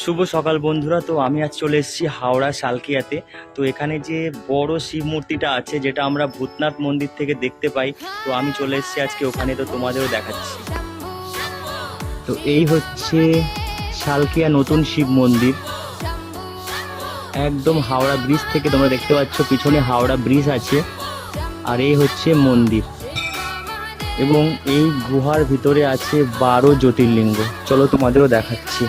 শুভ সকাল বন্ধুরা। তো আমি আজ চলে এসেছি হাওড়া শালকিয়াতে। তো এখানে যে বড় শিব মূর্তিটা আছে, যেটা আমরা ভূতনাথ মন্দির থেকে দেখতে পাই, তো আমি চলে এসেছি আজকে ওখানে। তো তোমাদেরও দেখাচ্ছি। তো এই হচ্ছে শালকিয়া নতুন শিব মন্দির, একদম হাওড়া ব্রিজ থেকে তোমরা দেখতে পাচ্ছ, পিছনে হাওড়া ব্রিজ আছে। আর এই হচ্ছে মন্দির, এবং এই গুহার ভিতরে আছে 12 জ্যোতির্লিঙ্গ। চলো তোমাদেরও দেখাচ্ছি।